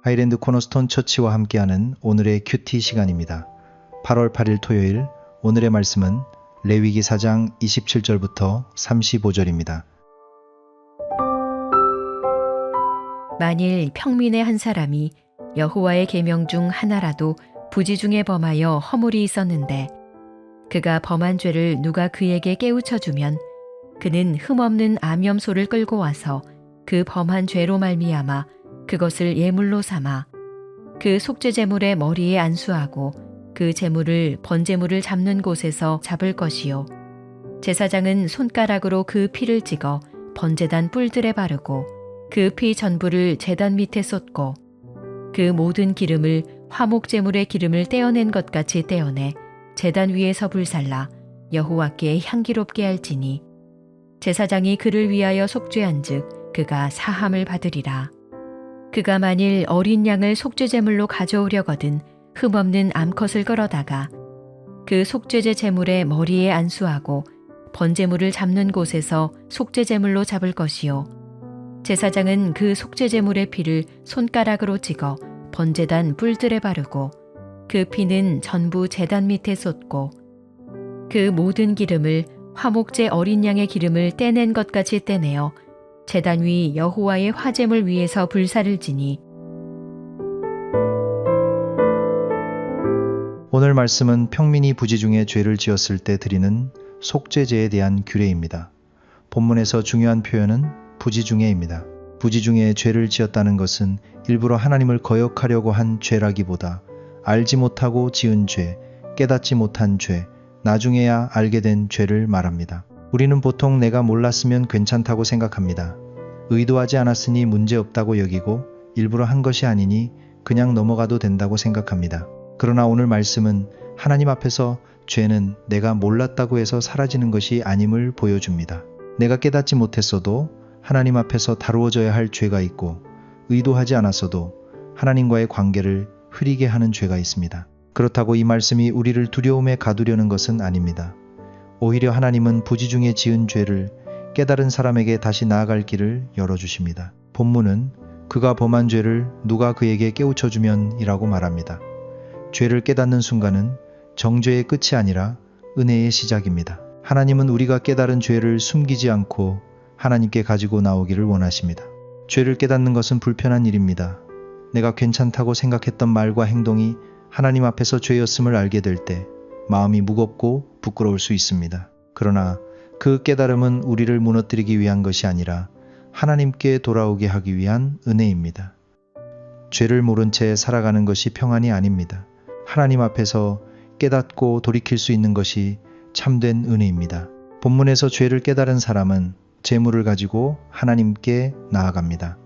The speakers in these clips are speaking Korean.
하이랜드 코너스톤 처치와 함께하는 오늘의 큐티 시간입니다. 8월 8일 토요일 오늘의 말씀은 레위기 4장 27절부터 35절입니다. 만일 평민의 한 사람이 여호와의 계명 중 하나라도 부지 중에 범하여 허물이 있었는데 그가 범한 죄를 누가 그에게 깨우쳐 주면 그는 흠없는 암염소를 끌고 와서 그 범한 죄로 말미암아 그것을 예물로 삼아 그 속죄 제물의 머리에 안수하고 그 제물을 번제물을 잡는 곳에서 잡을 것이요 제사장은 손가락으로 그 피를 찍어 번제단 뿔들에 바르고 그 피 전부를 제단 밑에 쏟고 그 모든 기름을 화목 제물의 기름을 떼어낸 것 같이 떼어내 제단 위에서 불살라 여호와께 향기롭게 할지니 제사장이 그를 위하여 속죄한즉 그가 사함을 받으리라. 그가 만일 어린 양을 속죄 제물로 가져오려거든 흠없는 암컷을 끌어다가 그 속죄제 제물의 머리에 안수하고 번제물을 잡는 곳에서 속죄 제물로 잡을 것이요 제사장은 그 속죄 제물의 피를 손가락으로 찍어 번제단 뿔들에 바르고 그 피는 전부 제단 밑에 쏟고 그 모든 기름을 화목제 어린 양의 기름을 떼낸 것 같이 떼내어 제단 위 여호와의 화제물 위에서 불사를 지니. 오늘 말씀은 평민이 부지 중에 죄를 지었을 때 드리는 속죄제에 대한 규례입니다. 본문에서 중요한 표현은 부지 중에입니다. 부지 중에 죄를 지었다는 것은 일부러 하나님을 거역하려고 한 죄라기보다 알지 못하고 지은 죄, 깨닫지 못한 죄, 나중에야 알게 된 죄를 말합니다. 우리는 보통 내가 몰랐으면 괜찮다고 생각합니다. 의도하지 않았으니 문제없다고 여기고 일부러 한 것이 아니니 그냥 넘어가도 된다고 생각합니다. 그러나 오늘 말씀은 하나님 앞에서 죄는 내가 몰랐다고 해서 사라지는 것이 아님을 보여줍니다. 내가 깨닫지 못했어도 하나님 앞에서 다루어져야 할 죄가 있고 의도하지 않았어도 하나님과의 관계를 흐리게 하는 죄가 있습니다. 그렇다고 이 말씀이 우리를 두려움에 가두려는 것은 아닙니다. 오히려 하나님은 부지 중에 지은 죄를 깨달은 사람에게 다시 나아갈 길을 열어주십니다. 본문은 그가 범한 죄를 누가 그에게 깨우쳐주면 이라고 말합니다. 죄를 깨닫는 순간은 정죄의 끝이 아니라 은혜의 시작입니다. 하나님은 우리가 깨달은 죄를 숨기지 않고 하나님께 가지고 나오기를 원하십니다. 죄를 깨닫는 것은 불편한 일입니다. 내가 괜찮다고 생각했던 말과 행동이 하나님 앞에서 죄였음을 알게 될 때 마음이 무겁고 부끄러울 수 있습니다. 그러나 그 깨달음은 우리를 무너뜨리기 위한 것이 아니라 하나님께 돌아오게 하기 위한 은혜입니다. 죄를 모른 채 살아가는 것이 평안이 아닙니다. 하나님 앞에서 깨닫고 돌이킬 수 있는 것이 참된 은혜입니다. 본문에서 죄를 깨달은 사람은 제물을 가지고 하나님께 나아갑니다.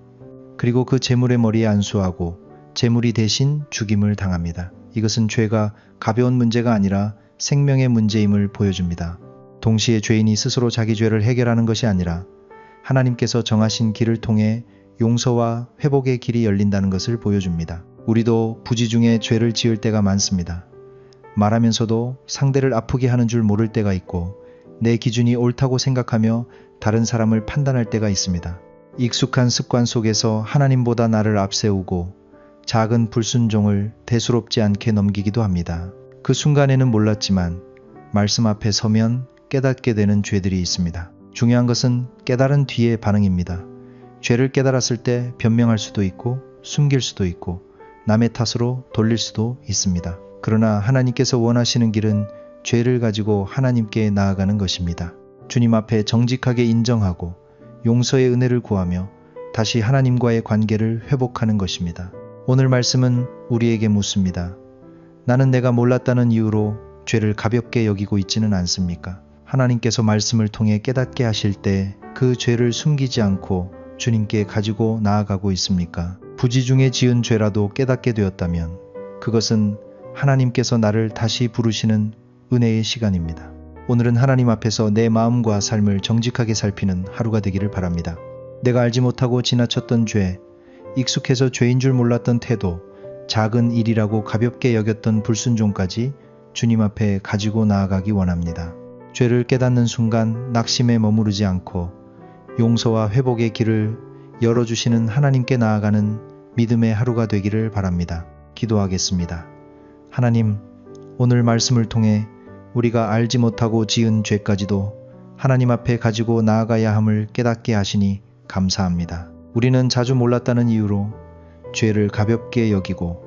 그리고 그 제물의 머리에 안수하고 제물이 대신 죽임을 당합니다. 이것은 죄가 가벼운 문제가 아니라 생명의 문제임을 보여줍니다. 동시에 죄인이 스스로 자기 죄를 해결하는 것이 아니라 하나님께서 정하신 길을 통해 용서와 회복의 길이 열린다는 것을 보여줍니다. 우리도 부지 중에 죄를 지을 때가 많습니다. 말하면서도 상대를 아프게 하는 줄 모를 때가 있고 내 기준이 옳다고 생각하며 다른 사람을 판단할 때가 있습니다. 익숙한 습관 속에서 하나님보다 나를 앞세우고 작은 불순종을 대수롭지 않게 넘기기도 합니다. 그 순간에는 몰랐지만 말씀 앞에 서면 깨닫게 되는 죄들이 있습니다. 중요한 것은 깨달은 뒤의 반응입니다. 죄를 깨달았을 때 변명할 수도 있고 숨길 수도 있고 남의 탓으로 돌릴 수도 있습니다. 그러나 하나님께서 원하시는 길은 죄를 가지고 하나님께 나아가는 것입니다. 주님 앞에 정직하게 인정하고 용서의 은혜를 구하며 다시 하나님과의 관계를 회복하는 것입니다. 오늘 말씀은 우리에게 묻습니다. 나는 내가 몰랐다는 이유로 죄를 가볍게 여기고 있지는 않습니까? 하나님께서 말씀을 통해 깨닫게 하실 때 그 죄를 숨기지 않고 주님께 가지고 나아가고 있습니까? 부지 중에 지은 죄라도 깨닫게 되었다면 그것은 하나님께서 나를 다시 부르시는 은혜의 시간입니다. 오늘은 하나님 앞에서 내 마음과 삶을 정직하게 살피는 하루가 되기를 바랍니다. 내가 알지 못하고 지나쳤던 죄, 익숙해서 죄인 줄 몰랐던 태도, 작은 일이라고 가볍게 여겼던 불순종까지 주님 앞에 가지고 나아가기 원합니다. 죄를 깨닫는 순간 낙심에 머무르지 않고 용서와 회복의 길을 열어주시는 하나님께 나아가는 믿음의 하루가 되기를 바랍니다. 기도하겠습니다. 하나님, 오늘 말씀을 통해 우리가 알지 못하고 지은 죄까지도 하나님 앞에 가지고 나아가야 함을 깨닫게 하시니 감사합니다. 우리는 자주 몰랐다는 이유로 죄를 가볍게 여기고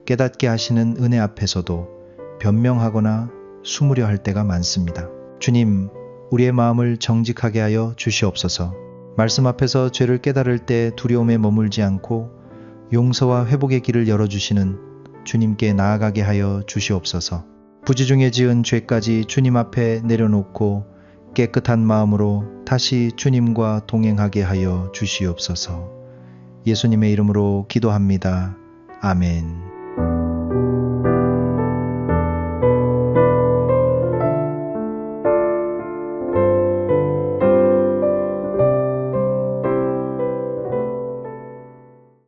깨닫게 하시는 은혜 앞에서도 변명하거나 숨으려 할 때가 많습니다. 주님, 우리의 마음을 정직하게 하여 주시옵소서. 말씀 앞에서 죄를 깨달을 때 두려움에 머물지 않고 용서와 회복의 길을 열어주시는 주님께 나아가게 하여 주시옵소서. 부지중에 지은 죄까지 주님 앞에 내려놓고 깨끗한 마음으로 다시 주님과 동행하게 하여 주시옵소서. 예수님의 이름으로 기도합니다. 아멘.